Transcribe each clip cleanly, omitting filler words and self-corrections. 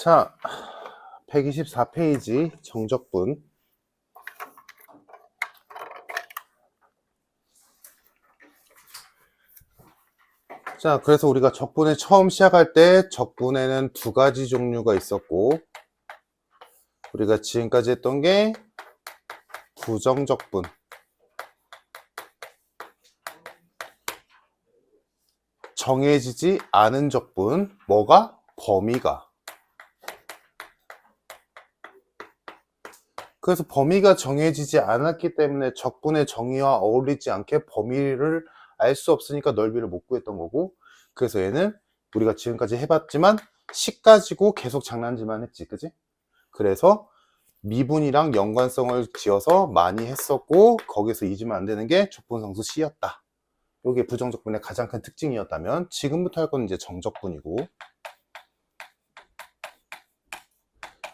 자, 124페이지 정적분. 자, 그래서 우리가 적분에 처음 시작할 때 적분에는 두 가지 종류가 있었고, 우리가 지금까지 했던 게 부정적분, 정해지지 않은 적분, 뭐가? 범위가. 그래서 범위가 정해지지 않았기 때문에 적분의 정의와 어울리지 않게 범위를 알 수 없으니까 넓이를 못 구했던 거고, 그래서 얘는 우리가 지금까지 해봤지만 식 가지고 계속 장난질만 했지, 그지? 그래서 미분이랑 연관성을 지어서 많이 했었고, 거기서 잊으면 안 되는 게 적분상수 C였다. 이게 부정적분의 가장 큰 특징이었다면, 지금부터 할 건 이제 정적분이고,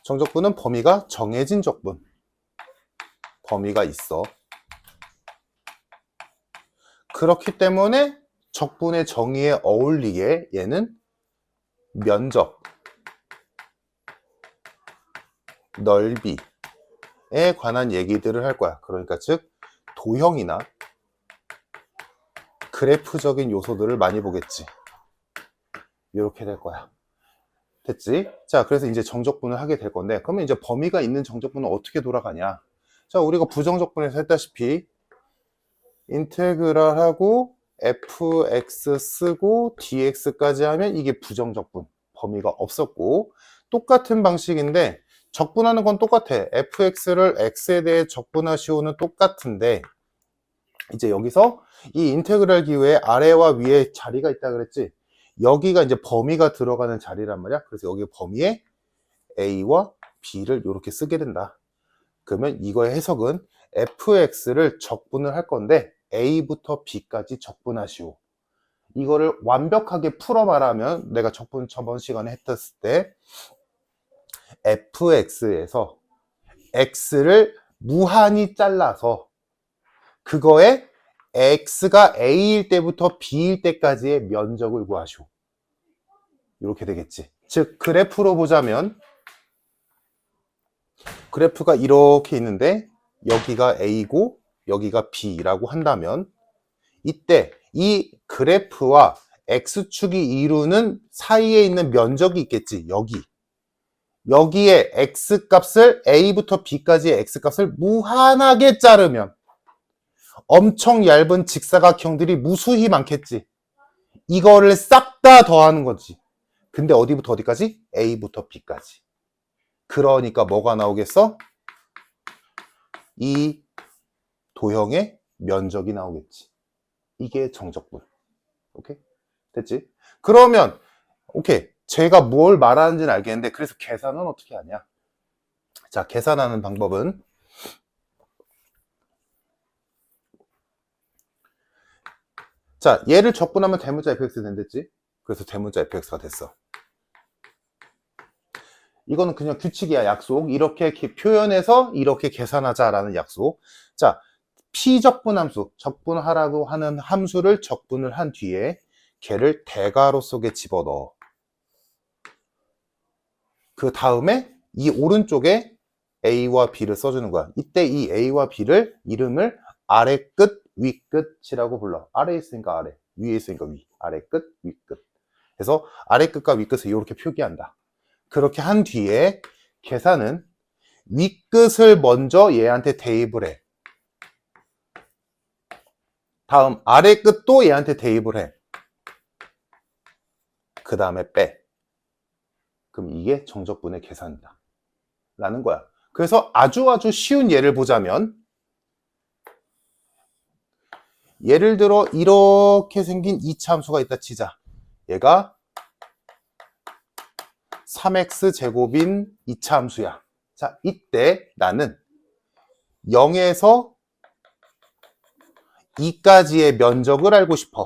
정적분은 범위가 정해진 적분, 범위가 있어. 그렇기 때문에 적분의 정의에 어울리게 얘는 면적, 넓이에 관한 얘기들을 할 거야. 그러니까 즉 도형이나 그래프적인 요소들을 많이 보겠지. 이렇게 될 거야. 됐지? 자, 그래서 이제 정적분을 하게 될 건데, 그러면 이제 범위가 있는 정적분은 어떻게 돌아가냐? 자, 우리가 부정적분에서 했다시피 인테그랄하고 fx 쓰고 dx까지 하면 이게 부정적분, 범위가 없었고, 똑같은 방식인데 적분하는 건 똑같아. fx를 x에 대해 적분하시오는 똑같은데, 이제 여기서 이 인테그랄 기호에 아래와 위에 자리가 있다 그랬지. 여기가 이제 범위가 들어가는 자리란 말이야. 그래서 여기 범위에 a와 b를 이렇게 쓰게 된다. 그러면 이거의 해석은 fx를 적분을 할 건데 a부터 b까지 적분하시오. 이거를 완벽하게 풀어 말하면 내가 적분 저번 시간에 했을 때 fx에서 x를 무한히 잘라서 그거에 x가 a일 때부터 b일 때까지의 면적을 구하시오. 이렇게 되겠지. 즉 그래프로 보자면 그래프가 이렇게 있는데 여기가 a고 여기가 b라고 한다면 이때 이 그래프와 x축이 이루는 사이에 있는 면적이 있겠지. 여기에 x값을 a부터 b까지의 x값을 무한하게 자르면 엄청 얇은 직사각형들이 무수히 많겠지. 이거를 싹 다 더하는 거지. 근데 어디부터 어디까지? a부터 b까지. 그러니까 뭐가 나오겠어? 이 도형의 면적이 나오겠지. 이게 정적분. 오케이? 됐지? 그러면 오케이. 제가 뭘 말하는지는 알겠는데 그래서 계산은 어떻게 하냐? 자, 계산하는 방법은 자, 얘를 적분하면 대문자 fx 된댔지? 그래서 대문자 fx가 됐어. 이거는 그냥 규칙이야, 약속. 이렇게 표현해서 이렇게 계산하자라는 약속. 자, 피적분함수, 적분하라고 하는 함수를 적분을 한 뒤에 걔를 대괄호 속에 집어넣어. 그 다음에 이 오른쪽에 A와 B를 써주는 거야. 이때 이 A와 B를 이름을 아래 끝, 위 끝이라고 불러. 아래에 있으니까 아래, 위에 있으니까 위. 아래 끝, 위 끝. 그래서 아래 끝과 위 끝을 이렇게 표기한다. 그렇게 한 뒤에 계산은 위 끝을 먼저 얘한테 대입을 해. 다음 아래 끝도 얘한테 대입을 해. 그 다음에 빼. 그럼 이게 정적분의 계산이다 라는 거야. 그래서 아주 쉬운 예를 보자면 예를 들어 이렇게 생긴 2차 함수가 있다 치자. 얘가 3x제곱인 2차 함수야. 자, 이때 나는 0에서 2까지의 면적을 알고 싶어.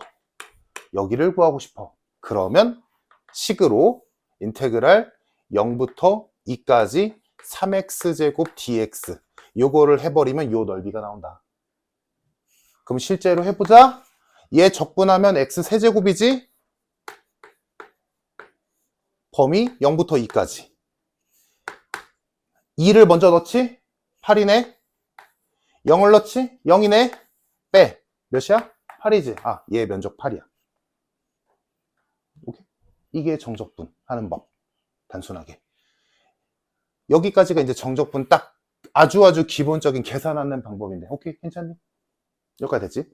여기를 구하고 싶어. 그러면 식으로 인테그랄 0부터 2까지 3x제곱 dx 요거를 해버리면 요 넓이가 나온다. 그럼 실제로 해보자. 얘 적분하면 x 세제곱이지? 범위 0부터 2까지. 2를 먼저 넣지? 8이네. 0을 넣지? 0이네. 빼. 몇이야? 8이지. 아, 얘 면적 8이야. 오케이? 이게 정적분 하는 법. 단순하게. 여기까지가 이제 정적분 딱 아주 기본적인 계산하는 방법인데. 오케이? 괜찮니? 여기까지 됐지?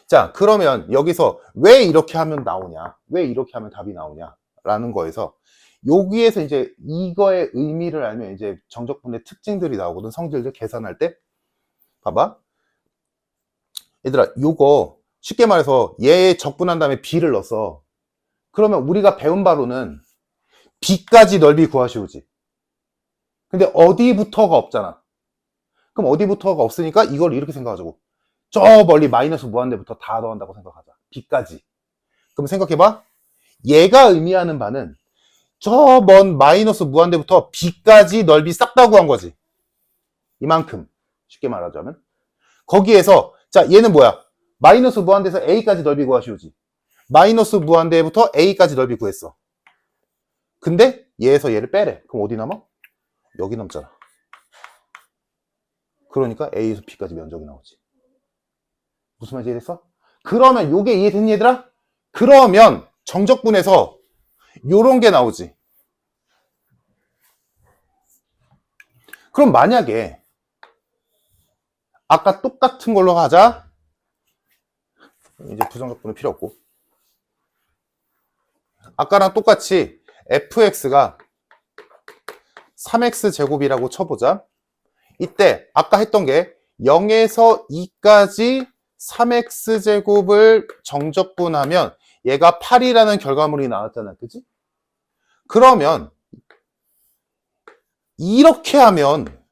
자, 그러면 여기서 왜 이렇게 하면 나오냐? 왜 이렇게 하면 답이 나오냐? 라는 거에서 여기에서 이제 이거의 의미를 알면 이제 정적분의 특징들이 나오거든. 성질들 계산할 때. 봐봐. 얘들아, 요거 쉽게 말해서 얘 적분한 다음에 b를 넣었어. 그러면 우리가 배운 바로는 b까지 넓이 구하시오지. 근데 어디부터가 없잖아. 그럼 어디부터가 없으니까 이걸 이렇게 생각하자고. 저 멀리 마이너스 무한대부터 다 더한다고 생각하자. b까지. 그럼 생각해봐. 얘가 의미하는 바는 저 먼 마이너스 무한대부터 b까지 넓이 싹 다 구한 거지. 이만큼. 쉽게 말하자면. 거기에서 자 얘는 뭐야? 마이너스 무한대에서 a까지 넓이 구하시오지. 마이너스 무한대부터 a까지 넓이 구했어. 근데 얘에서 얘를 빼래. 그럼 어디 남아? 여기 남잖아. 그러니까 a에서 b까지 면적이 나오지. 무슨 말인지 이해됐어? 그러면 요게 이해됐니 얘들아? 그러면 정적분에서 요런 게 나오지. 그럼 만약에 아까 똑같은 걸로 하자. 이제 부정적분은 필요 없고. 아까랑 똑같이 fx가 3x제곱이라고 쳐보자. 이때 아까 했던 게 0에서 2까지 3x제곱을 정적분하면 얘가 8이라는 결과물이 나왔잖아. 그치? 그러면 이렇게 하면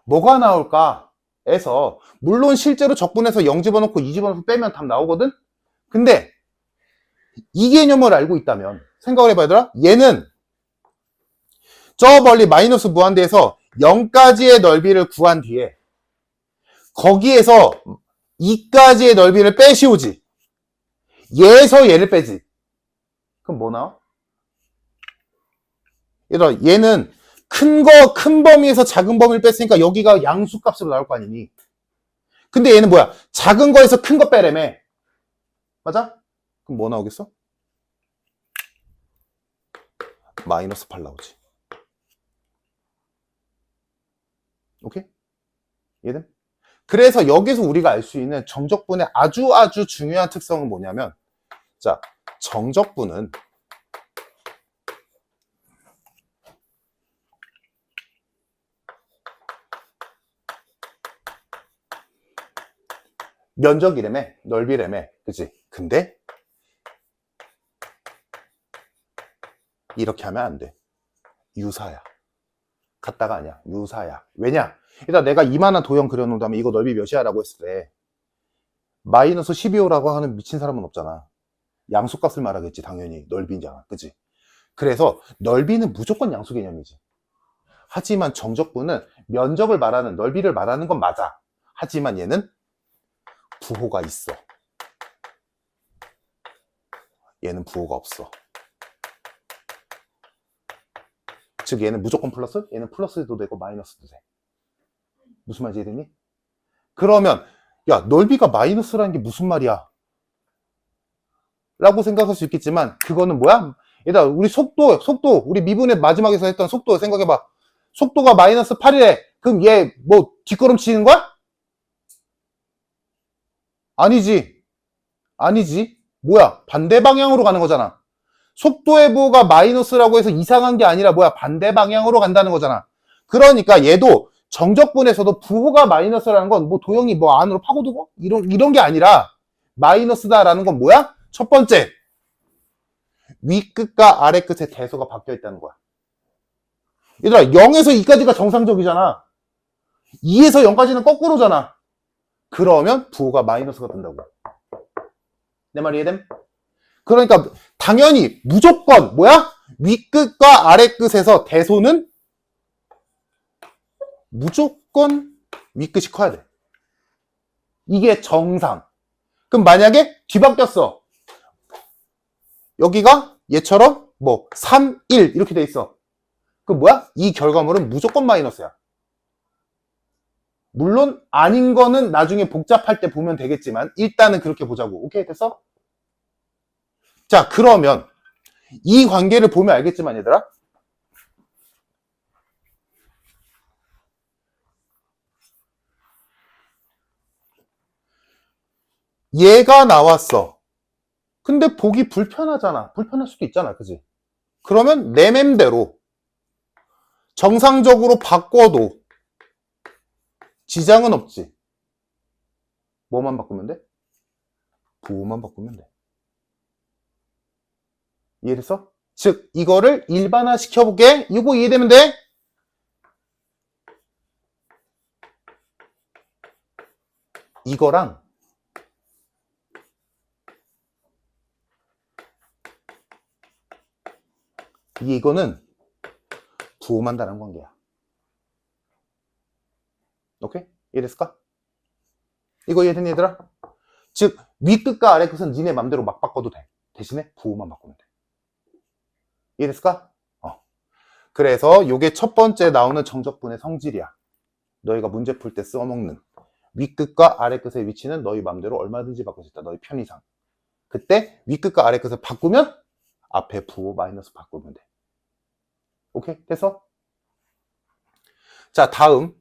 뭐가 나올까? 에서 물론 실제로 적분해서 0 집어넣고 2 집어넣고 빼면 답 나오거든? 근데 이 개념을 알고 있다면 생각을 해봐야 되나? 얘는 저 멀리 마이너스 무한대에서 0까지의 넓이를 구한 뒤에 거기에서 2까지의 넓이를 빼시오지. 얘에서 얘를 빼지. 그럼 뭐 나와? 얘들아, 얘는 큰 범위에서 작은 범위를 뺐으니까 여기가 양수값으로 나올 거 아니니. 근데 얘는 뭐야? 작은 거에서 큰 거 빼래며. 맞아? 그럼 뭐 나오겠어? 마이너스 8 나오지. 오케이? 이해됨? 그래서 여기서 우리가 알 수 있는 정적분의 아주 중요한 특성은 뭐냐면, 자, 정적분은 면적이라며, 넓이라며, 그치? 근데 이렇게 하면 안 돼. 유사야. 같다가 아니야. 유사야. 왜냐? 일단 내가 이만한 도형 그려놓은 다음에 이거 넓이 몇이야? 라고 했을 때 마이너스 12호라고 하는 미친 사람은 없잖아. 양수값을 말하겠지. 당연히 넓이잖아. 그치? 그래서 넓이는 무조건 양수 개념이지. 하지만 정적분은 면적을 말하는, 넓이를 말하는 건 맞아. 하지만 얘는 부호가 있어. 얘는 부호가 없어. 즉 얘는 무조건 플러스, 얘는 플러스도 되고 마이너스도 돼. 무슨 말인지 이해되니? 그러면 야, 넓이가 마이너스라는 게 무슨 말이야? 라고 생각할 수 있겠지만 그거는 뭐야? 얘들아, 우리 속도 우리 미분의 마지막에서 했던 속도 생각해봐. 속도가 마이너스 8이래. 그럼 얘 뭐 뒷걸음치는 거야? 아니지. 뭐야? 반대 방향으로 가는 거잖아. 속도의 부호가 마이너스라고 해서 이상한 게 아니라 뭐야? 반대 방향으로 간다는 거잖아. 그러니까 얘도 정적분에서도 부호가 마이너스라는 건 뭐 도형이 뭐 안으로 파고들고 이런 게 아니라 마이너스다라는 건 뭐야? 첫 번째, 위끝과 아래끝의 대소가 바뀌어 있다는 거야. 얘들아, 0에서 2까지가 정상적이잖아. 2에서 0까지는 거꾸로잖아. 그러면 부호가 마이너스가 된다고. 내 말 이해됨? 그러니까 당연히 무조건 뭐야? 위끝과 아래끝에서 대소는 무조건 위끝이 커야 돼. 이게 정상. 그럼 만약에 뒤바뀌었어. 여기가 얘처럼 뭐 3, 1 이렇게 돼 있어. 그 뭐야? 이 결과물은 무조건 마이너스야. 물론 아닌 거는 나중에 복잡할 때 보면 되겠지만 일단은 그렇게 보자고. 오케이, 됐어? 자, 그러면 이 관계를 보면 알겠지만 얘들아, 얘가 나왔어. 근데 보기 불편하잖아. 불편할 수도 있잖아. 그지? 그러면 내 맘대로 정상적으로 바꿔도 지장은 없지. 뭐만 바꾸면 돼? 부호만 바꾸면 돼. 이해됐어? 즉 이거를 일반화 시켜볼게. 이거 이해되면 돼? 이거랑 이거는 부호만 다른 관계야. 오케이? 이해됐을까? 이거 이해됐니 얘들아? 즉 위끝과 아래 끝은 니네 맘대로 막 바꿔도 돼. 대신에 부호만 바꾸면 돼. 이해됐을까? 그래서 요게 첫 번째 나오는 정적분의 성질이야. 너희가 문제 풀 때 써먹는 위끝과 아래 끝의 위치는 너희 맘대로 얼마든지 바꿀 수 있다. 너희 편의상. 그때 위끝과 아래 끝을 바꾸면 앞에 부호 마이너스 바꾸면 돼. 오케이? 됐어? 자, 다음.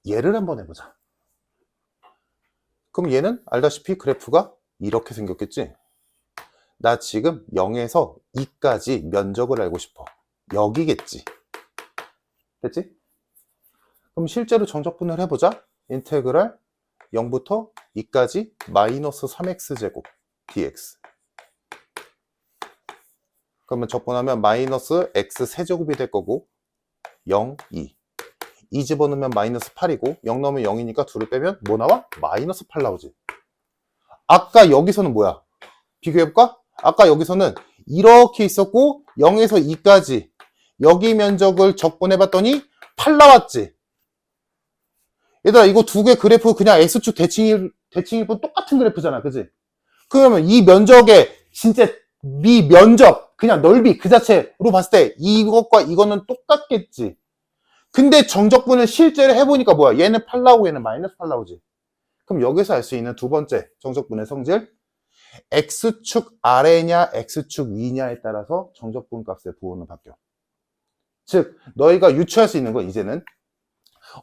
얘를 한번 해보자. 그럼 얘는 알다시피 그래프가 이렇게 생겼겠지? 나 지금 0에서 2까지 면적을 알고 싶어. 여기겠지? 됐지? 그럼 실제로 정적분을 해보자. 인테그랄 0부터 2까지 마이너스 3x제곱 dx. 그러면 적분하면 마이너스 x 세제곱이 될 거고 0, 2. 2 집어넣으면 마이너스 8이고 0 넣으면 0이니까 둘을 빼면 뭐 나와? 마이너스 8 나오지. 아까 여기서는 뭐야? 비교해볼까? 아까 여기서는 이렇게 있었고 0에서 2까지 여기 면적을 적분해봤더니 8 나왔지. 얘들아 이거 두 개 그래프 그냥 X축 대칭일 뿐 똑같은 그래프잖아. 그지? 그러면 이 면적의 진짜 미면적 그냥 넓이 그 자체로 봤을 때 이것과 이거는 똑같겠지. 근데 정적분을 실제로 해보니까 뭐야? 얘는 8 나오고 얘는 마이너스 8 나오지. 그럼 여기서 알 수 있는 두 번째 정적분의 성질, X축 아래냐 X축 위냐에 따라서 정적분 값의 부호는 바뀌어. 즉 너희가 유추할 수 있는 건 이제는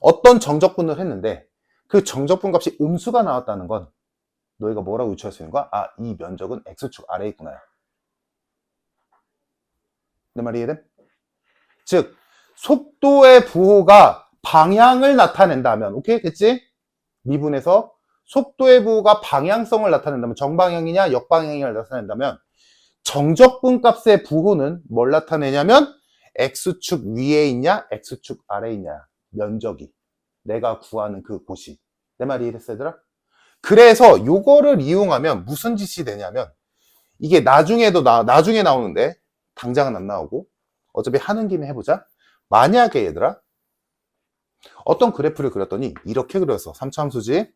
어떤 정적분을 했는데 그 정적분 값이 음수가 나왔다는 건 너희가 뭐라고 유추할 수 있는 거야? 아, 이 면적은 X축 아래에 있구나. 내 말이 이해됨? 즉 속도의 부호가 방향을 나타낸다면, 오케이? 됐지? 미분에서 속도의 부호가 방향성을 나타낸다면, 정방향이냐 역방향을 나타낸다면 정적분 값의 부호는 뭘 나타내냐면 X축 위에 있냐 X축 아래에 있냐, 면적이 내가 구하는 그 곳이. 내 말이 이해됐어 얘들아? 그래서 요거를 이용하면 무슨 짓이 되냐면, 이게 나중에 나오는데 당장은 안 나오고 어차피 하는 김에 해보자. 만약에 얘들아 어떤 그래프를 그렸더니 이렇게 그렸어. 3차 함수지.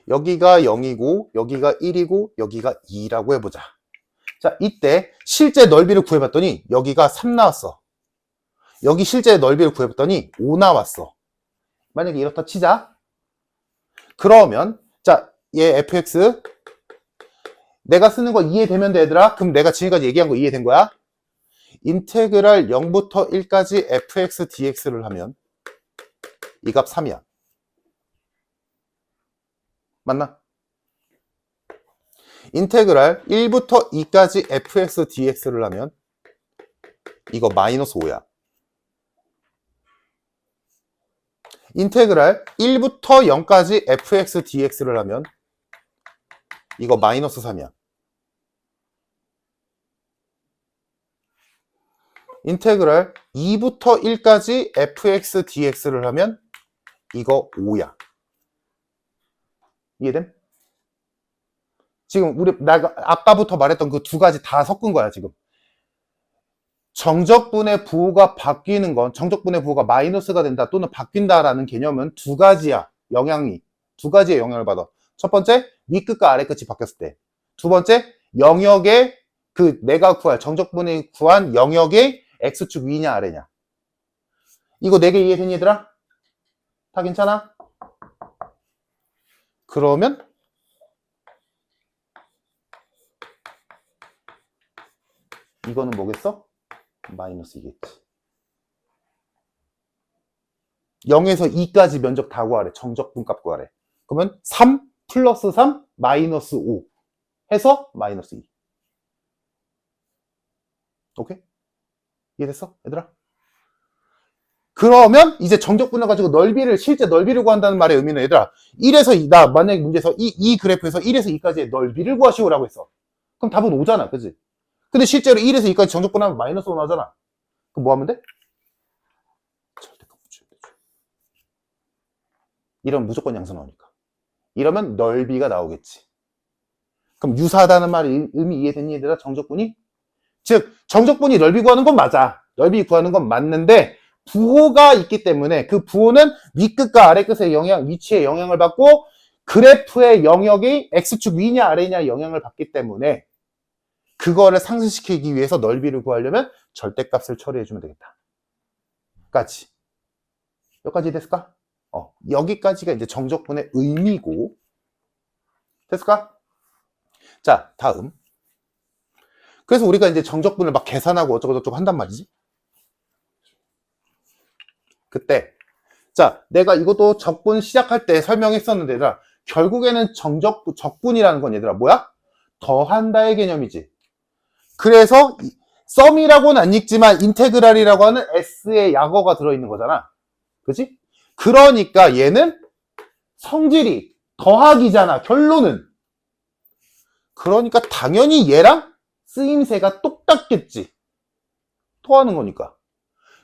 여기가 0이고 여기가 1이고 여기가 2라고 해보자. 자, 이때 실제 넓이를 구해봤더니 여기가 3 나왔어. 여기 실제 넓이를 구해봤더니 5 나왔어. 만약에 이렇다 치자. 그러면 자, 얘 fx 내가 쓰는 거 이해되면 돼 얘들아? 그럼 내가 지금까지 얘기한 거 이해된 거야? 인테그랄 0부터 1까지 fx dx를 하면 이 값 3이야. 맞나? 인테그랄 1부터 2까지 fx dx를 하면 이거 마이너스 5야. 인테그랄 1부터 0까지 fx dx를 하면 이거 마이너스 3이야. 인테그랄 2부터 1까지 fx dx를 하면 이거 5야. 이해됨? 지금 내가 아까부터 말했던 그 두 가지 다 섞은 거야 지금. 정적분의 부호가 바뀌는 건, 정적분의 부호가 마이너스가 된다 또는 바뀐다라는 개념은 두 가지야. 두 가지의 영향을 받아. 첫 번째, 윗끝과 아래끝이 바뀌었을 때. 두 번째, 영역의 내가 정적분이 구한 영역의 x축 위냐 아래냐. 이거 4개 이해되니 얘들아? 다 괜찮아? 그러면 이거는 뭐겠어? 마이너스 2겠지. 0에서 2까지 면적 다 구하래. 정적분 값 구하래. 그러면 3 플러스 3 마이너스 5 해서 마이너스 2. 오케이? 이해됐어? 얘들아? 그러면 이제 정적분을 가지고 실제 넓이를 구한다는 말의 의미는 얘들아 1에서 2, 나 만약에 문제에서 이 그래프에서 1에서 2까지의 넓이를 구하시오라고 했어. 그럼 답은 5잖아. 그치? 근데 실제로 1에서 2까지 정적분하면 마이너스 5 나오잖아. 그럼 뭐 하면 돼? 절대값 붙여야 되죠. 이러면 무조건 양수 나오니까. 이러면 넓이가 나오겠지. 그럼 유사하다는 말이 의미 이해됐니 얘들아? 정적분이? 즉 정적분이 넓이 구하는 건 맞아. 넓이 구하는 건 맞는데 부호가 있기 때문에 그 부호는 윗끝과 아래끝의 위치에 영향을 받고 그래프의 영역이 x축 위냐 아래냐 영향을 받기 때문에 그거를 상쇄시키기 위해서 넓이를 구하려면 절대값을 처리해주면 되겠다. 까지. 여기까지 됐을까? 여기까지가 이제 정적분의 의미고. 됐을까? 자, 다음. 그래서 우리가 이제 정적분을 막 계산하고 어쩌고저쩌고 한단 말이지. 그때 자, 내가 이것도 적분 시작할 때 설명했었는데 얘들아, 결국에는 적분이라는 건 얘들아 뭐야? 더한다의 개념이지. 그래서 썸이라고는 안 읽지만 인테그랄이라고 하는 S의 약어가 들어있는 거잖아. 그치? 그러니까 얘는 성질이 더하기잖아. 결론은. 그러니까 당연히 얘랑 쓰임새가 똑같겠지. 토하는 거니까.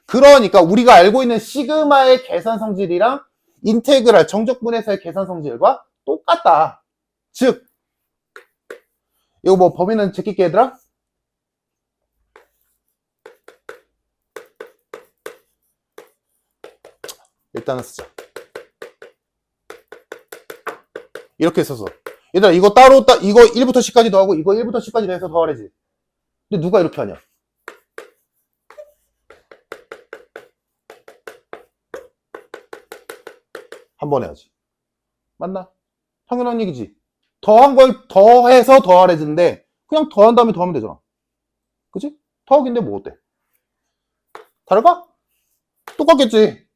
그러니까 우리가 알고 있는 시그마의 계산 성질이랑 인테그랄 정적분에서의 계산 성질과 똑같다. 즉 이거 뭐 범위는 제끼게 얘들아? 일단은 쓰자. 이렇게 써서 얘들아 이거 따로 이거 1부터 10까지 더하고 이거 1부터 10까지 더해서 더하래지. 근데 누가 이렇게 하냐? 한 번 해야지. 맞나? 당연한 얘기지. 더한 걸 더해서 더하래지는데 그냥 더한 다음에 더하면 되잖아. 그치? 더하기인데 뭐 어때? 다를까? 똑같겠지.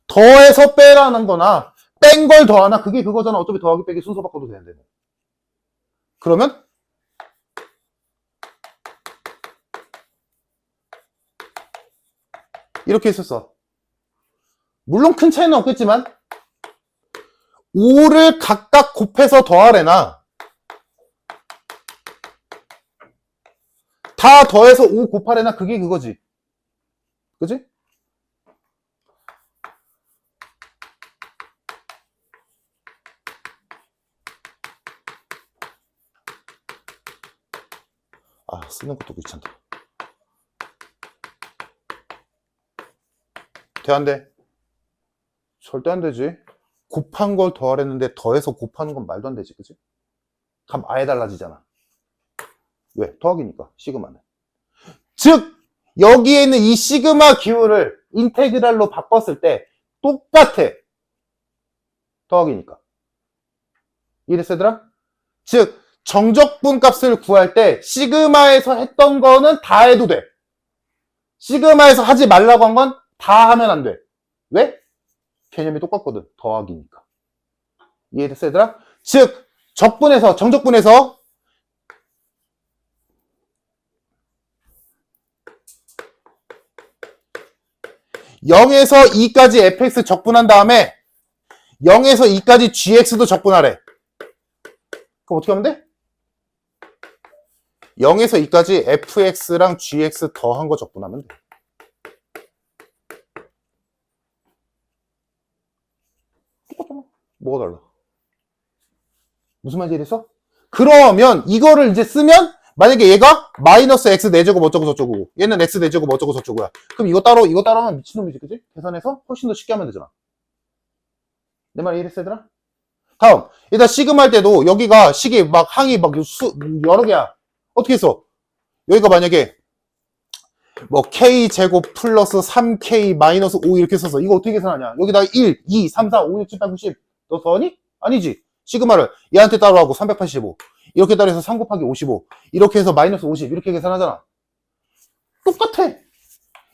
더해서 빼라는 거나 뺀 걸 더하나 그게 그거잖아. 어차피 더하기 빼기 순서 바꿔도 되는데. 그러면 이렇게 했었어. 물론 큰 차이는 없겠지만 5를 각각 곱해서 더하래나 다 더해서 5 곱하래나 그게 그거지. 그치? 아, 쓰는 것도 귀찮다. 돼, 안 돼? 절대 안 되지. 곱한 걸 더하랬는데 더해서 곱하는 건 말도 안 되지. 그치? 값 아예 달라지잖아. 왜? 더하기니까, 시그마는. 즉, 여기에 있는 이 시그마 기호를 인테그랄로 바꿨을 때 똑같아. 더하기니까. 이해됐어, 얘들아? 즉, 정적분 값을 구할 때 시그마에서 했던 거는 다 해도 돼. 시그마에서 하지 말라고 한 건 다 하면 안 돼. 왜? 개념이 똑같거든. 더하기니까. 이해됐어, 얘들아? 즉, 정적분에서 0에서 2까지 fx 적분한 다음에 0에서 2까지 gx도 적분하래. 그럼 어떻게 하면 돼? 0에서 2까지 fx랑 gx 더한 거 적분하면 돼. 똑같잖아. 뭐가 달라? 무슨 말인지 이해됐어? 그러면 이거를 이제 쓰면 만약에 얘가 마이너스 x 4제곱 어쩌고 저쩌고 얘는 x 4제곱 어쩌고 저쩌고야. 그럼 이거 따로 하면 미친놈이지, 그지? 계산해서 훨씬 더 쉽게 하면 되잖아. 내 말 이해했어, 얘들아? 다음, 일단 시그마 할 때도 여기가 식이 막 항이 막 여러 개야. 어떻게 했어? 여기가 만약에 뭐 k제곱 플러스 3k 마이너스 5 이렇게 써서 이거 어떻게 계산하냐? 여기다가 1, 2, 3, 4, 5, 6, 7, 8, 9, 10 너 더하니? 아니지. 시그마를 얘한테 따로 하고 385 이렇게 따로 해서 3 곱하기 55 이렇게 해서 마이너스 50 이렇게 계산하잖아. 똑같아.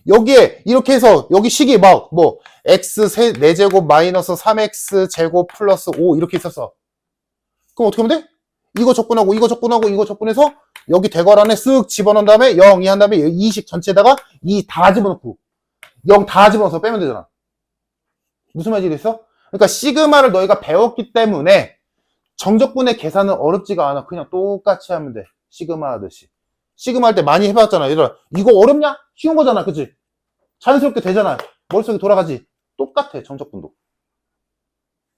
여기에 이렇게 해서 여기 식이 막 뭐 x 4제곱 마이너스 3x 제곱 플러스 5 이렇게 있었어. 그럼 어떻게 하면 돼? 이거 적분하고 이거 적분하고 이거 적분해서 여기 대괄 안에 쓱 집어넣은 다음에 0, 2 한 다음에 이 식 전체에다가 2 다 집어넣고 0 다 집어넣어서 빼면 되잖아. 무슨 말인지 이해했어? 그러니까 시그마를 너희가 배웠기 때문에 정적분의 계산은 어렵지가 않아. 그냥 똑같이 하면 돼. 시그마 하듯이. 시그마 할 때 많이 해봤잖아. 얘들아, 이거 어렵냐? 쉬운 거잖아. 그치? 자연스럽게 되잖아. 머릿속에 돌아가지. 똑같아. 정적분도.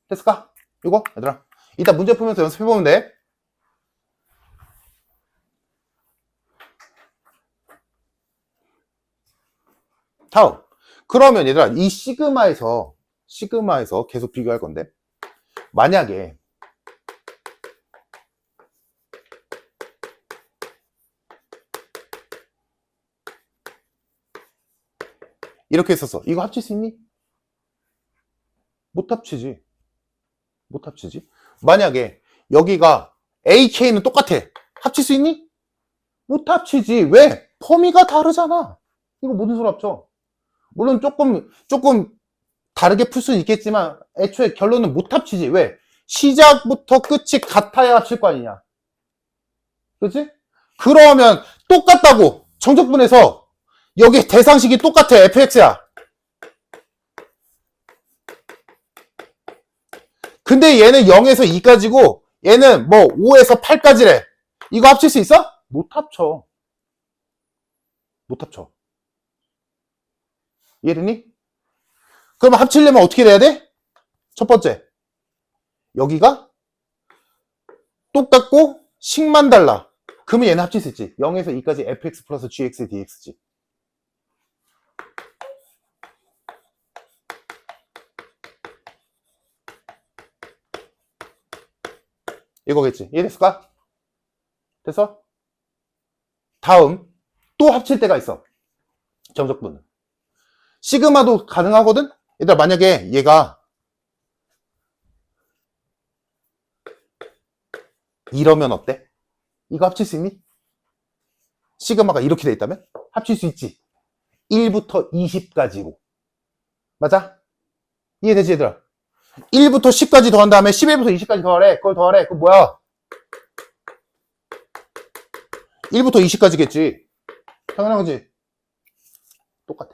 됐을까? 이거? 얘들아, 이따 문제 풀면서 연습해보면 돼. 다음. 그러면 얘들아, 이 시그마에서 계속 비교할 건데, 만약에 이렇게 했었어. 이거 합칠 수 있니? 못 합치지. 못 합치지. 만약에 여기가 AK는 똑같아. 합칠 수 있니? 못 합치지. 왜? 범위가 다르잖아. 이거 모든 수로 합쳐. 물론 조금 다르게 풀 수는 있겠지만 애초에 결론은 못 합치지. 왜? 시작부터 끝이 같아야 합칠 거 아니냐. 그렇지? 그러면 똑같다고 정적분에서 여기 대상식이 똑같아. fx야. 근데 얘는 0에서 2까지고 얘는 뭐 5에서 8까지래. 이거 합칠 수 있어? 못 합쳐. 못 합쳐. 이해됐니? 그러면 합치려면 어떻게 돼야 돼? 첫 번째, 여기가 똑같고 식만 달라. 그러면 얘는 합칠 수 있지. 0에서 2까지 fx 플러스 gx dx지. 이거겠지. 이해됐을까? 됐어? 다음, 또 합칠 때가 있어. 정적분은. 시그마도 가능하거든? 얘들아, 만약에 얘가 이러면 어때? 이거 합칠 수 있니? 시그마가 이렇게 돼 있다면? 합칠 수 있지. 1부터 20까지고. 맞아? 이해되지, 얘들아? 1부터 10까지 더한 다음에 11부터 20까지 더하래. 그걸 더하래. 그거 뭐야? 1부터 20까지겠지. 당연한 거지. 똑같아.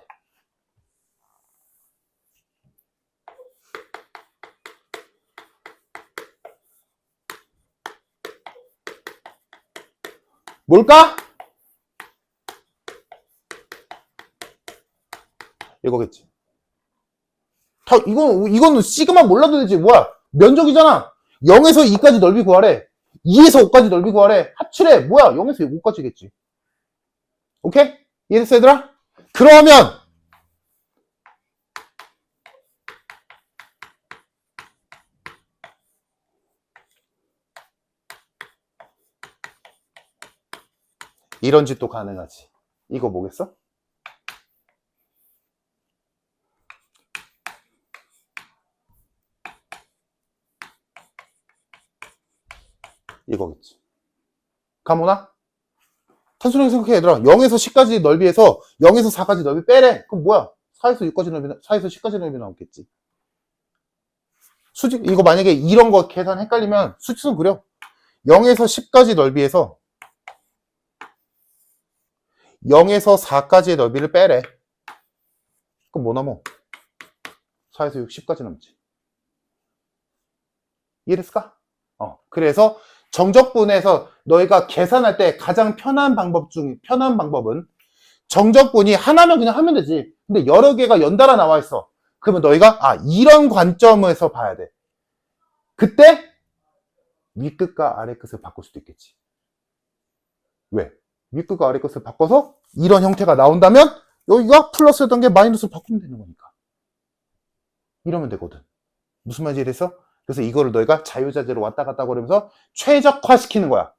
뭘까? 이거겠지. 이거는 시그마 몰라도 되지. 뭐야? 면적이잖아. 0에서 2까지 넓이 구하래. 2에서 5까지 넓이 구하래. 합치래. 뭐야? 0에서 5까지겠지. 오케이? 이해됐어, 얘들아? 그러면 이런 짓도 가능하지. 이거 뭐겠어? 이거겠지. 가모나? 단순하게 생각해, 얘들아. 0에서 10까지 넓이에서 0에서 4까지 넓이 빼래. 그럼 뭐야? 4에서 6까지 넓이, 4에서 10까지 넓이 나오겠지. 이거 만약에 이런 거 계산 헷갈리면 수치수 그려. 0에서 10까지 넓이에서 0에서 4까지의 넓이를 빼래. 그럼 뭐 남어? 4에서 6, 10까지 남지. 이해됐을까? 그래서 정적분에서 너희가 계산할 때 가장 편한 방법은 정적분이 하나면 그냥 하면 되지. 근데 여러 개가 연달아 나와 있어. 그러면 너희가 이런 관점에서 봐야 돼. 그때 위 끝과 아래 끝을 바꿀 수도 있겠지. 왜? 윗끝과 아래끝을 바꿔서 이런 형태가 나온다면 여기가 플러스였던 게 마이너스로 바꾸면 되는 거니까. 이러면 되거든. 무슨 말인지 이해됐어? 그래서 이거를 너희가 자유자재로 왔다 갔다 거리면서 최적화시키는 거야.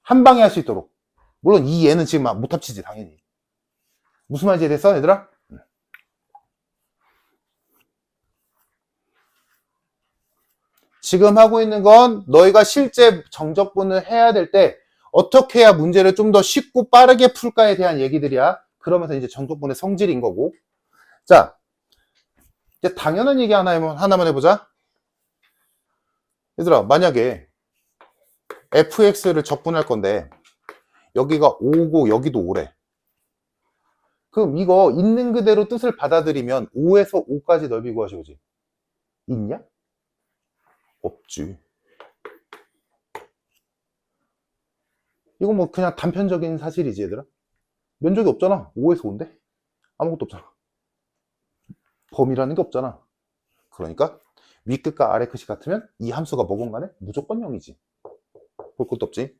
한 방에 할 수 있도록. 물론 이 얘는 지금 못 합치지 당연히. 무슨 말인지 이해됐어 얘들아? 지금 하고 있는 건 너희가 실제 정적분을 해야 될 때 어떻게 해야 문제를 좀 더 쉽고 빠르게 풀까에 대한 얘기들이야. 그러면서 이제 정적분의 성질인 거고. 자, 이제 당연한 얘기 하나만 해보자. 얘들아, 만약에 fx를 적분할 건데 여기가 5고 여기도 5래. 그럼 이거 있는 그대로 뜻을 받아들이면 5에서 5까지 넓이 구하시오지. 있냐? 없지. 이건 뭐 그냥 단편적인 사실이지 얘들아. 면적이 없잖아. 5에서 5인데 아무것도 없잖아. 범위라는 게 없잖아. 그러니까 윗끝과 아래끝이 같으면 이 함수가 뭐건 간에 무조건 0이지. 볼 것도 없지.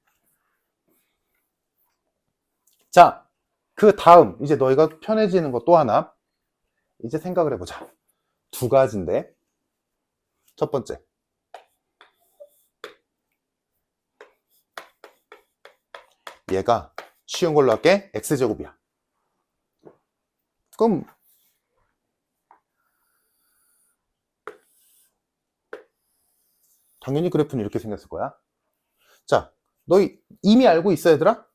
자, 그 다음 이제 너희가 편해지는 것 또 하나 이제 생각을 해보자. 두 가지인데 첫 번째, 얘가 쉬운 걸로 할게. x제곱이야. 그럼 당연히 그래프는 이렇게 생겼을 거야. 자, 너희 이미 알고 있어 얘들아?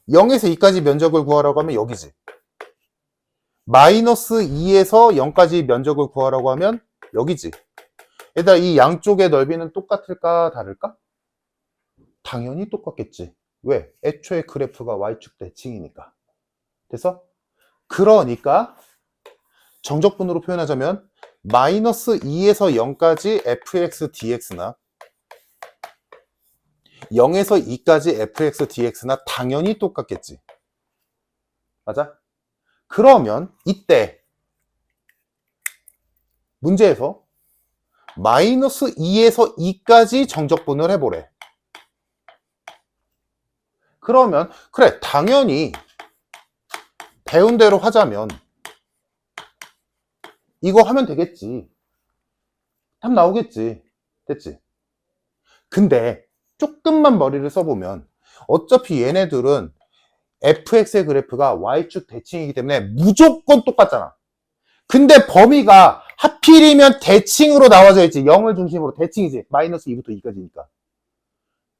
0에서 2까지 면적을 구하라고 하면 여기지. 마이너스 2에서 0까지 면적을 구하라고 하면 여기지. 얘들아, 이 양쪽의 넓이는 똑같을까 다를까? 당연히 똑같겠지. 왜? 애초에 그래프가 y축 대칭이니까. 됐어? 그러니까 정적분으로 표현하자면 마이너스 2에서 0까지 fx dx나 0에서 2까지 fx dx나 당연히 똑같겠지. 맞아? 그러면 이때 문제에서 마이너스 2에서 2까지 정적분을 해보래. 그러면 그래 당연히 배운 대로 하자면 이거 하면 되겠지. 답 나오겠지. 됐지? 근데 조금만 머리를 써보면 어차피 얘네들은 fx의 그래프가 y축 대칭이기 때문에 무조건 똑같잖아. 근데 범위가 하필이면 대칭으로 나와져 있지. 0을 중심으로 대칭이지. 마이너스 2부터 2까지니까.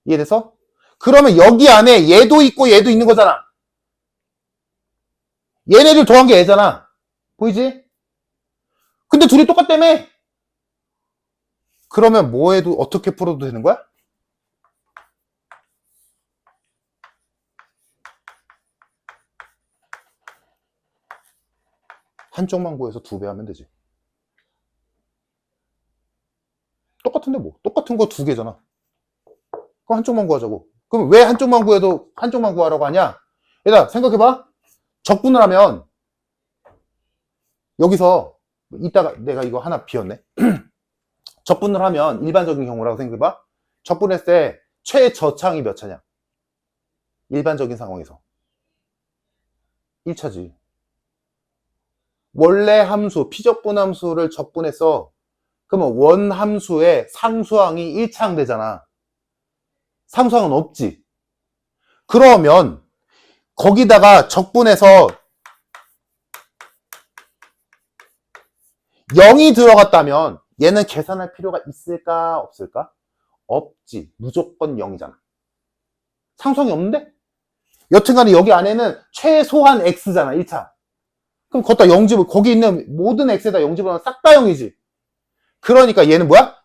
이해돼서? 그러면 여기 안에 얘도 있고 얘도 있는 거잖아. 얘네들 더한 게 얘잖아. 보이지? 근데 둘이 똑같다며? 그러면 뭐 해도 어떻게 풀어도 되는 거야? 한쪽만 구해서 2배 하면 되지. 똑같은데 뭐. 똑같은 거 2개잖아. 그럼 한쪽만 구하자고. 그럼 왜 한쪽만 구해도 한쪽만 구하라고 하냐? 얘들아 생각해봐. 적분을 하면 여기서 이따가 내가 이거 하나 비웠네. 적분을 하면 일반적인 경우라고 생각해봐. 적분했을 때 최저창이 몇 차냐? 일반적인 상황에서 1차지. 원래 함수, 피적분 함수를 적분해서 그러면 원 함수의 상수항이 1차항 되잖아. 상수항은 없지. 그러면 거기다가 적분해서 0이 들어갔다면 얘는 계산할 필요가 있을까 없을까? 없지. 무조건 0이잖아. 상수항이 없는데? 여튼간에 여기 안에는 최소한 x잖아. 1차. 그럼 거기다 0집을 거기 있는 모든 x에다 0집어넣으면 싹 다 0이지. 그러니까 얘는 뭐야?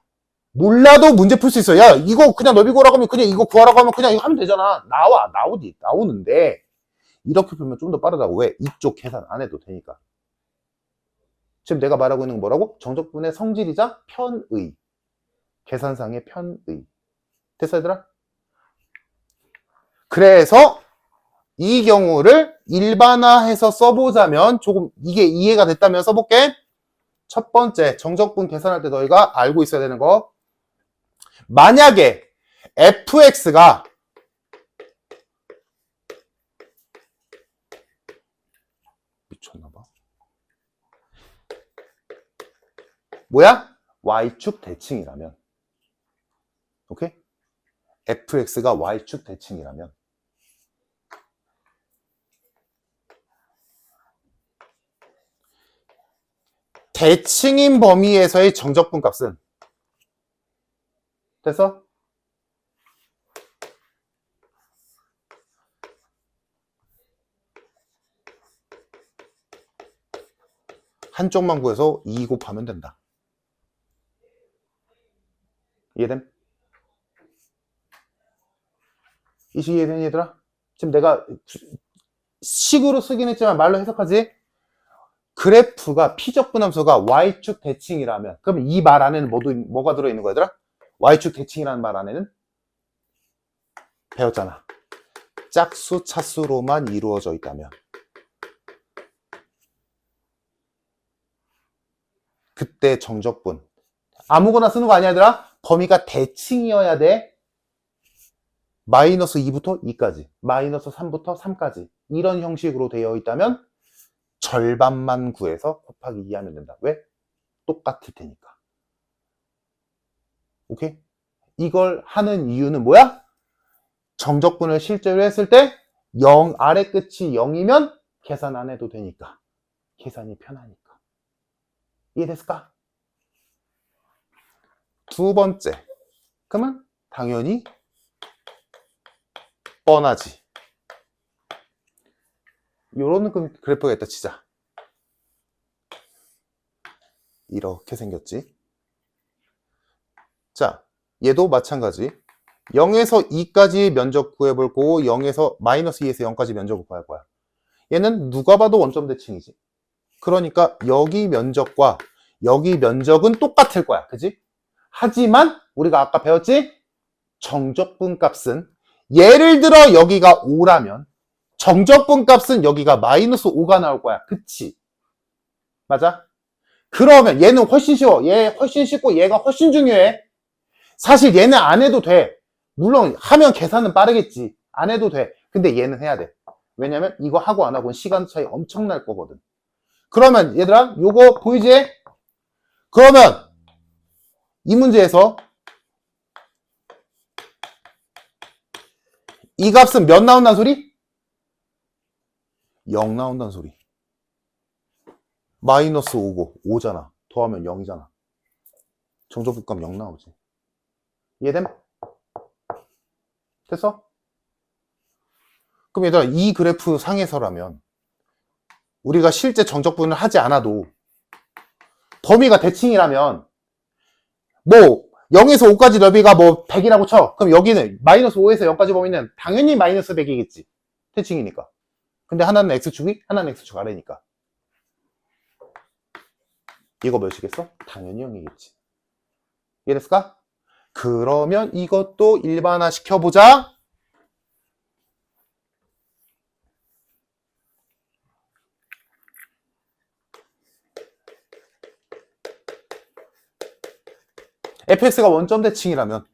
몰라도 문제 풀 수 있어. 야 이거 그냥 넓이 구하라고 하면 그냥 이거 구하라고 하면 그냥 이거 하면 되잖아. 나오는데 이렇게 풀면 좀 더 빠르다고. 왜? 이쪽 계산 안 해도 되니까. 지금 내가 말하고 있는 건 뭐라고? 정적분의 성질이자 편의. 계산상의 편의. 됐어 얘들아? 그래서 이 경우를 일반화해서 써보자면 조금 이게 이해가 됐다면 써볼게. 첫 번째 정적분 계산할 때 너희가 알고 있어야 되는 거. 만약에 fx가 미쳤나봐. 뭐야? y축 대칭이라면. 오케이? fx가 y축 대칭이라면 대칭인 범위에서의 정적분 값은 됐어? 한쪽만 구해서 2 곱하면 된다. 이해됨? 이 식이 이해되니 얘들아? 지금 내가 식으로 쓰긴 했지만 말로 해석하지? 그래프가 피적분함수가 y축 대칭이라면 그럼 이 말 안에는 뭐가 들어있는 거야 얘들아? y축 대칭이라는 말 안에는 배웠잖아. 짝수 차수로만 이루어져 있다면 그때 정적분 아무거나 쓰는 거 아니야 얘들아? 범위가 대칭이어야 돼. 마이너스 2부터 2까지 마이너스 3부터 3까지 이런 형식으로 되어 있다면 절반만 구해서 곱하기 2 하면 된다. 왜? 똑같을 테니까. 오케이? 이걸 하는 이유는 뭐야? 정적분을 실제로 했을 때 0 아래 끝이 0이면 계산 안 해도 되니까. 계산이 편하니까. 이해됐을까? 두 번째. 그러면 당연히 뻔하지. 요런 그래프가 있다 치자. 이렇게 생겼지. 자, 얘도 마찬가지. 0에서 2까지 면적 구해볼 거고 0에서 마이너스 2에서 0까지 면적 구할 거야. 얘는 누가 봐도 원점 대칭이지. 그러니까 여기 면적과 여기 면적은 똑같을 거야. 그지? 하지만 우리가 아까 배웠지? 정적분 값은 예를 들어 여기가 5라면 정적분 값은 여기가 마이너스 5가 나올 거야. 그치? 맞아? 그러면 얘는 훨씬 쉬워. 얘 훨씬 쉽고 얘가 훨씬 중요해. 사실 얘는 안 해도 돼. 물론 하면 계산은 빠르겠지. 안 해도 돼. 근데 얘는 해야 돼. 왜냐면 이거 하고 안 하고는 시간 차이 엄청날 거거든. 그러면 얘들아 요거 보이지? 그러면 이 문제에서 이 값은 몇 나온다는 소리? 0 나온다는 소리. 마이너스 5고 5잖아. 더하면 0이잖아. 정적분값 0 나오지. 이해됨? 됐어? 그럼 얘들아 이 그래프 상에서라면 우리가 실제 정적분을 하지 않아도 범위가 대칭이라면 뭐 0에서 5까지 넓이가 뭐 100이라고 쳐. 그럼 여기는 마이너스 5에서 0까지 범위는 당연히 마이너스 100이겠지. 대칭이니까. 근데 하나는 X축 위, 하나는 X축 아래니까. 이거 몇이겠어? 당연히 0이겠지. 이해됐을까? 그러면 이것도 일반화 시켜보자. fx가 원점 대칭이라면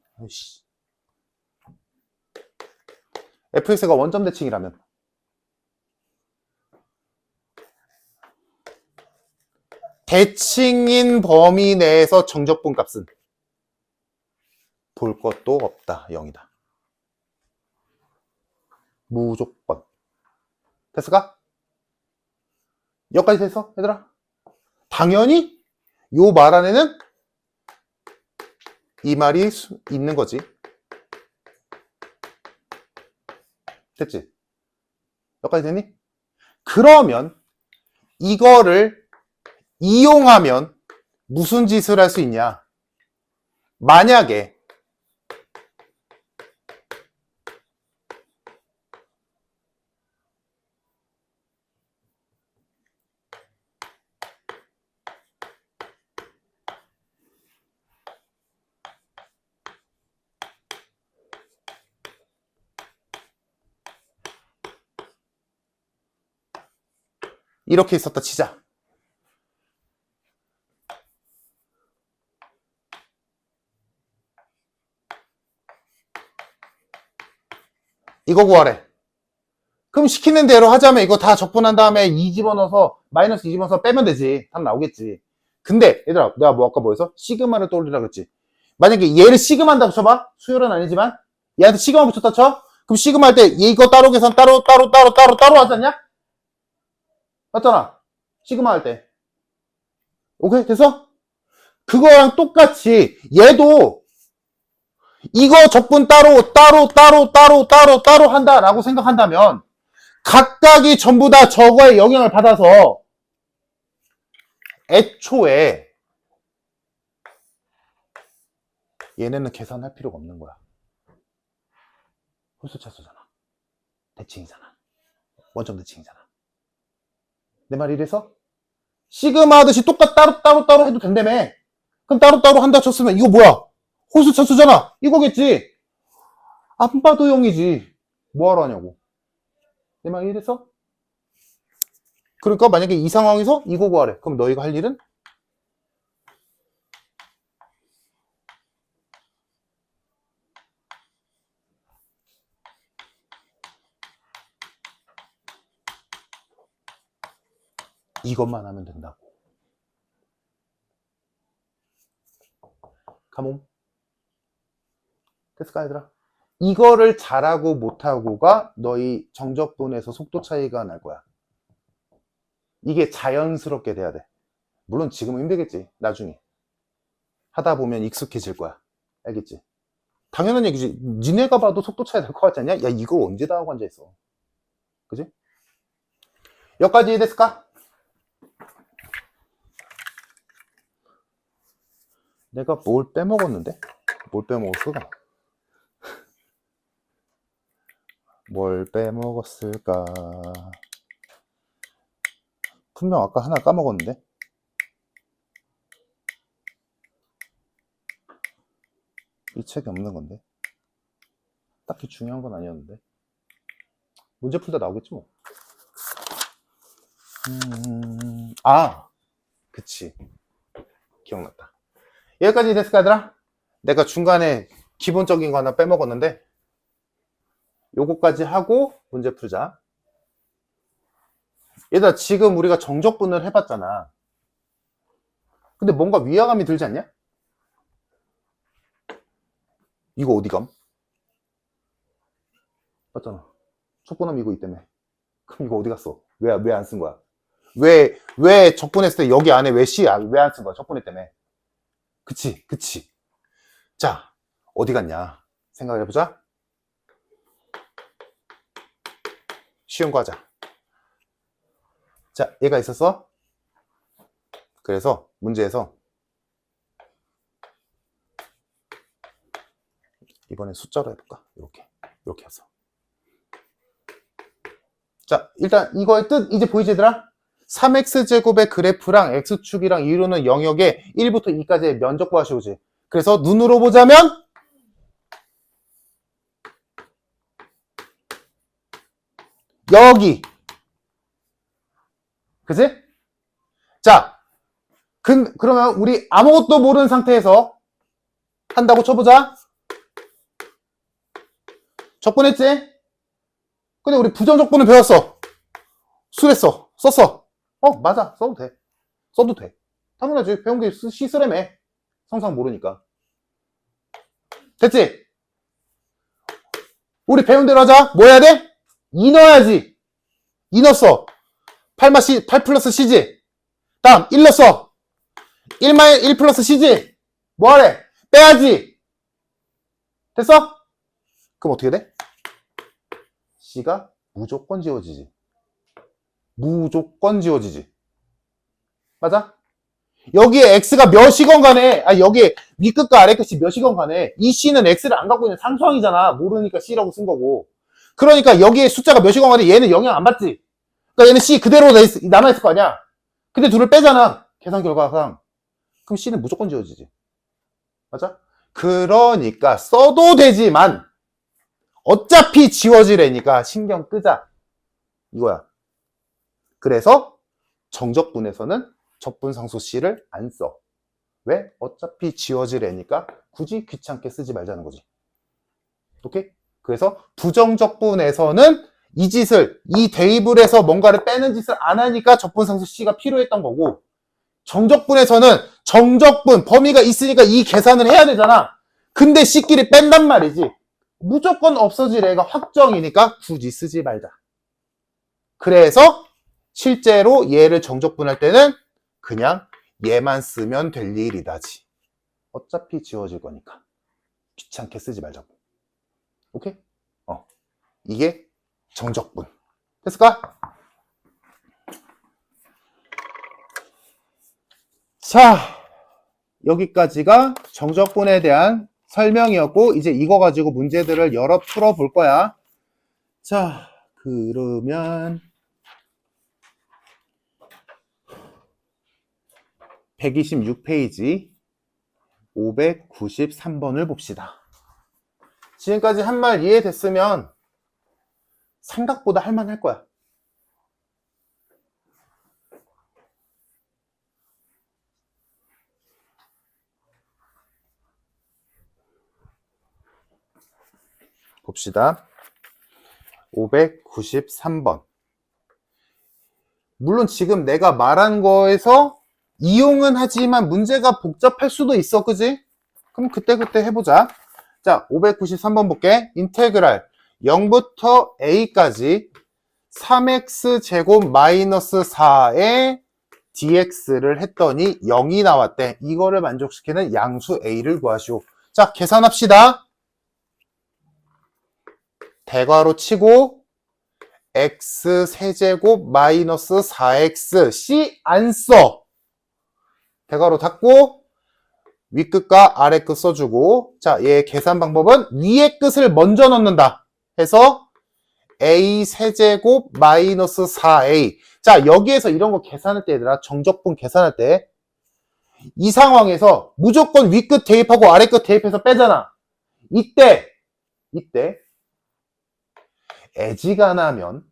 fx가 원점 대칭이라면 대칭인 범위 내에서 정적분 값은 볼 것도 없다. 0이다. 무조건. 됐을까? 여기까지 됐어? 얘들아? 당연히 요 말 안에는 이 말이 있는 거지. 됐지? 여기까지 됐니? 그러면 이거를 이용하면 무슨 짓을 할 수 있냐? 만약에 이렇게 있었다 치자. 이거 구하래. 그럼 시키는 대로 하자면 이거 다 적분한 다음에 2 집어넣어서 마이너스 2 집어넣어서 빼면 되지. 답 나오겠지. 근데 얘들아 내가 뭐 아까 뭐였어? 시그마를 떠올리라 그랬지. 만약에 얘를 시그마 한다고 쳐봐. 수열은 아니지만 얘한테 시그마 붙였다 쳐. 그럼 시그마 할 때 이거 따로 계산 따로 하지 않냐? 맞잖아. 시그마 할 때. 오케이 됐어? 그거랑 똑같이 얘도 이거 적분 따로 한다라고 생각한다면 각각이 전부 다 저거에 영향을 받아서 애초에 얘네는 계산할 필요가 없는 거야. 홀수차수잖아. 대칭이잖아. 원점 대칭이잖아. 내 말 이래서 시그마 하듯이 따로 해도 된다며. 그럼 따로 한다 쳤으면 이거 뭐야? 홀수차수잖아. 이거겠지. 안 봐도 0이지. 뭐하러 하냐고. 내 말 이래서? 그러니까 만약에 이 상황에서 이거 구하래. 그럼 너희가 할 일은? 이것만 하면 된다고. 가몸. 됐을까 얘들아? 이거를 잘하고 못하고가 너희 정적분에서 속도 차이가 날 거야. 이게 자연스럽게 돼야 돼. 물론 지금은 힘들겠지. 나중에 하다 보면 익숙해질 거야. 알겠지? 당연한 얘기지. 니네가 봐도 속도 차이 날 것 같지 않냐? 야 이걸 언제 다 하고 앉아있어. 그지? 여기까지 됐을까? 내가 뭘 빼먹었는데? 뭘 빼먹었어? 뭘 빼먹었을까? 분명 아까 하나 까먹었는데? 이 책이 없는 건데? 딱히 중요한 건 아니었는데? 문제 풀다 나오겠지 뭐. 그치. 기억났다. 여기까지 됐을까 얘들아? 내가 중간에 기본적인 거 하나 빼먹었는데 요거까지 하고 문제 풀자. 얘들아 지금 우리가 정적분을 해봤잖아. 근데 뭔가 위화감이 들지 않냐? 이거 어디감? 맞잖아. 촉분함 이거 있다며. 그럼 이거 어디 갔어? 왜 안 쓴 거야? 왜 적분했을 때 여기 안에 왜 C 왜 안 쓴 거야? 적분했 때문에. 그치. 자, 어디 갔냐? 생각을 해보자. 쉬운 거 하자. 자, 얘가 있었어. 그래서 문제에서 이번엔 숫자로 해볼까? 이렇게 해서. 자, 일단 이거의 뜻 이제 보이지 얘들아? 3x제곱의 그래프랑 x축이랑 이루는 영역에 1부터 2까지의 면적 구하시오지. 그래서 눈으로 보자면 여기. 그치? 자, 그러면 우리 아무것도 모르는 상태에서 한다고 쳐보자. 적분했지? 근데 우리 부정적분을 배웠어. 수랬어. 썼어. 맞아. 써도 돼. 당연하지. 배운 게 C쓰레매. 성상 모르니까. 됐지? 우리 배운 대로 하자. 뭐 해야 돼? 2 넣어야지. 2 넣었어. 8 플러스 C지. 다음 1 넣었어. 1 플러스 C지. 뭐 하래? 빼야지. 됐어? 그럼 어떻게 돼? C가 무조건 지워지지. 맞아? 여기에 X가 몇이건 간에, 여기에 위끝과 아래끝이 몇이건 간에, 이 C는 X를 안 갖고 있는 상수항이잖아. 모르니까 C라고 쓴 거고. 그러니까 여기에 숫자가 몇이건 간에 얘는 영향 안 받지. 그러니까 얘는 C 그대로 남아있을 거 아니야. 근데 둘을 빼잖아. 계산 결과상. 그럼 C는 무조건 지워지지. 맞아? 그러니까 써도 되지만, 어차피 지워지래니까 신경 끄자. 이거야. 그래서 정적분에서는 적분상수 C를 안 써. 왜? 어차피 지워지래니까 굳이 귀찮게 쓰지 말자는 거지. 오케이? 그래서 부정적분에서는 이 대입을해서 뭔가를 빼는 짓을 안 하니까 적분상수 C가 필요했던 거고, 정적분에서는 정적분, 범위가 있으니까 이 계산을 해야 되잖아. 근데 C끼리 뺀단 말이지. 무조건 없어질 애가 확정이니까 굳이 쓰지 말자. 그래서 실제로 얘를 정적분할 때는 그냥 얘만 쓰면 될 일이다지. 어차피 지워질 거니까. 귀찮게 쓰지 말자고. 오케이? 이게 정적분. 됐을까? 자, 여기까지가 정적분에 대한 설명이었고, 이제 이거 가지고 문제들을 여러 풀어볼 거야. 자, 그러면 126페이지 593번을 봅시다. 지금까지 한 말 이해됐으면 생각보다 할만할 거야. 봅시다. 593번. 물론 지금 내가 말한 거에서 이용은 하지만 문제가 복잡할 수도 있어, 그지? 그럼 그때 해보자. 자, 593번 볼게. 인테그랄 0부터 a까지 3x 제곱 마이너스 4의 dx를 했더니 0이 나왔대. 이거를 만족시키는 양수 a를 구하시오. 자, 계산합시다. 대괄호 치고 x 세제곱 마이너스 4x c 안 써. 대괄호 닫고 윗끝과 아래끝 써주고, 자, 얘 계산 방법은 위에 끝을 먼저 넣는다 해서 a 세제곱 마이너스 4a. 자, 여기에서 이런 거 계산할 때 얘들아, 정적분 계산할 때 이 상황에서 무조건 윗끝 대입하고 아래끝 대입해서 빼잖아. 이때 애지간하면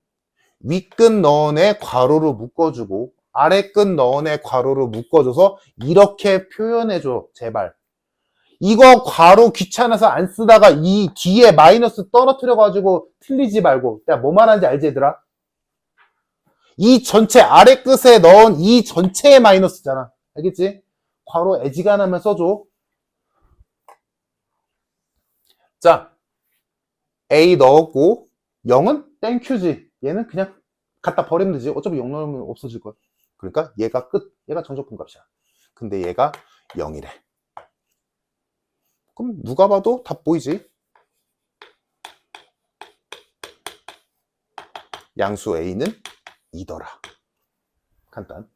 윗끝 넣은애 괄호로 묶어주고 아래끝 넣은애 괄호로 묶어줘서 이렇게 표현해줘, 제발. 이거 괄호 귀찮아서 안 쓰다가 이 뒤에 마이너스 떨어뜨려가지고 틀리지 말고. 내가 뭐 말하는지 알지, 얘들아? 이 전체 아래 끝에 넣은 이 전체의 마이너스잖아. 알겠지? 괄호 애지간하면 써줘. 자, A 넣었고 0은 땡큐지. 얘는 그냥 갖다 버리면 되지. 어차피 0 넣으면 없어질 거야. 그러니까 얘가 얘가 정적분 값이야. 근데 얘가 0이래. 그럼 누가 봐도 답 보이지? 양수 A는 2더라. 간단.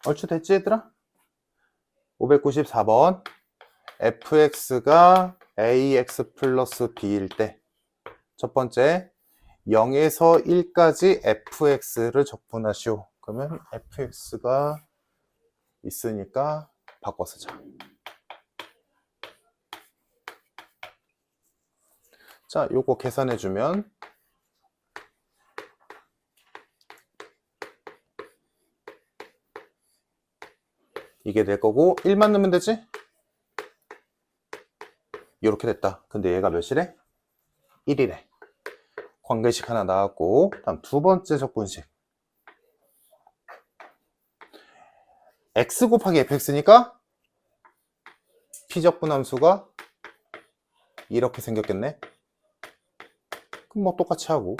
얼추 됐지, 얘들아? 594번. fx가 ax 플러스 b일 때 첫 번째 0에서 1까지 fx를 적분하시오. 그러면 fx가 있으니까 바꿔 쓰자. 자, 요거 계산해주면 이게 될 거고 1만 넣으면 되지? 이렇게 됐다. 근데 얘가 몇이래? 1이래. 관계식 하나 나왔고, 다음 두 번째 적분식. x 곱하기 fx니까 p적분 함수가 이렇게 생겼겠네. 그럼 뭐 똑같이 하고.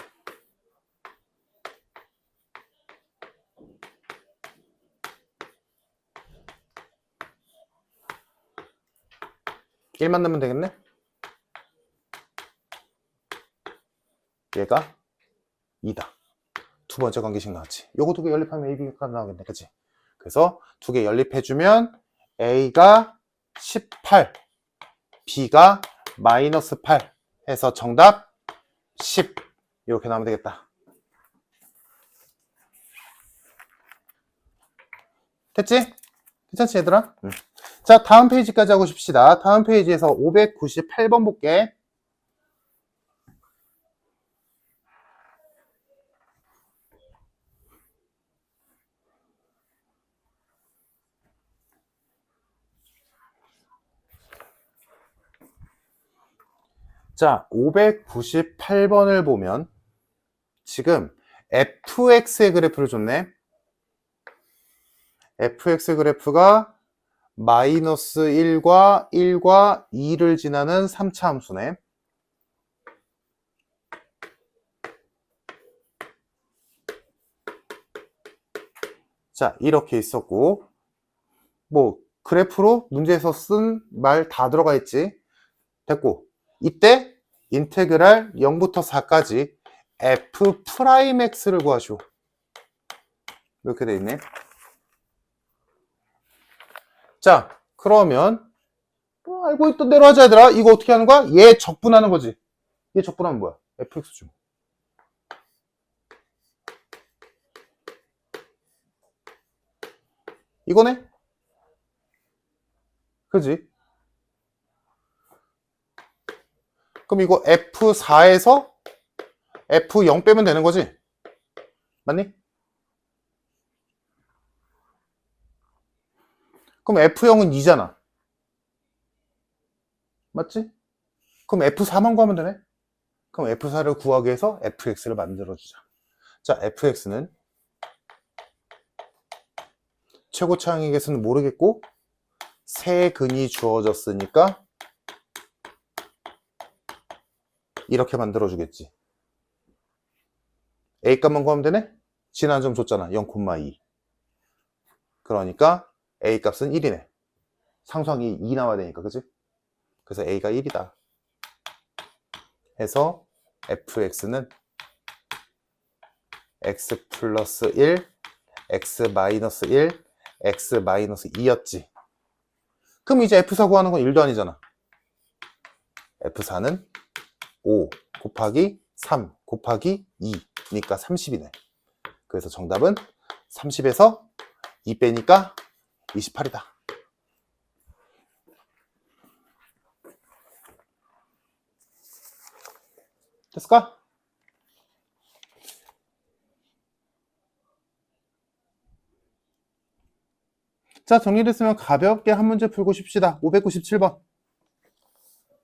(1만) 넣으면 되겠네. 얘가 2다. 두 번째 관계식 나왔지. 요거 두 개 연립하면 AB가 나오겠네. 그치? 그래서 두 개 연립해주면 A가 18, B가 마이너스 8 해서 정답 10. 이렇게 나오면 되겠다. 됐지? 괜찮지, 얘들아? 자, 다음 페이지까지 하고 싶시다. 다음 페이지에서 598번 볼게. 자, 598번을 보면 지금 fx의 그래프를 줬네. fx 그래프가 마이너스 1과 2를 지나는 3차 함수네. 자, 이렇게 있었고, 뭐 그래프로 문제에서 쓴 말 다 들어가 있지. 됐고, 이때 인테그랄 0부터 4까지 f'x를 구하시오. 이렇게 돼 있네. 자, 그러면 알고 있던 대로 하자 얘들아. 이거 어떻게 하는 거야? 얘 적분하는 거지. 얘 적분하면 뭐야? fx죠. 이거네? 그지? 그럼 이거 F4에서 F0 빼면 되는 거지? 맞니? 그럼 F0은 2잖아. 맞지? 그럼 F4만 구하면 되네? 그럼 F4를 구하기 위해서 fx를 만들어주자. 자, fx는 최고차항의 개수는 모르겠고 세 근이 주어졌으니까 이렇게 만들어주겠지. A 값만 구하면 되네? 지난 점 줬잖아. 0,2. 그러니까 A 값은 1이네. 상수항이 2 나와야 되니까, 그치? 그래서 A가 1이다. 해서 fx는 x 플러스 1, x 마이너스 1, x 마이너스 2였지. 그럼 이제 f4 구하는 건 1도 아니잖아. f4는 5 곱하기 3 곱하기 2니까 30이네. 그래서 정답은 30에서 2 빼니까 28이다. 됐을까? 자, 정리됐으면 가볍게 한 문제 풀고 쉽시다. 597번.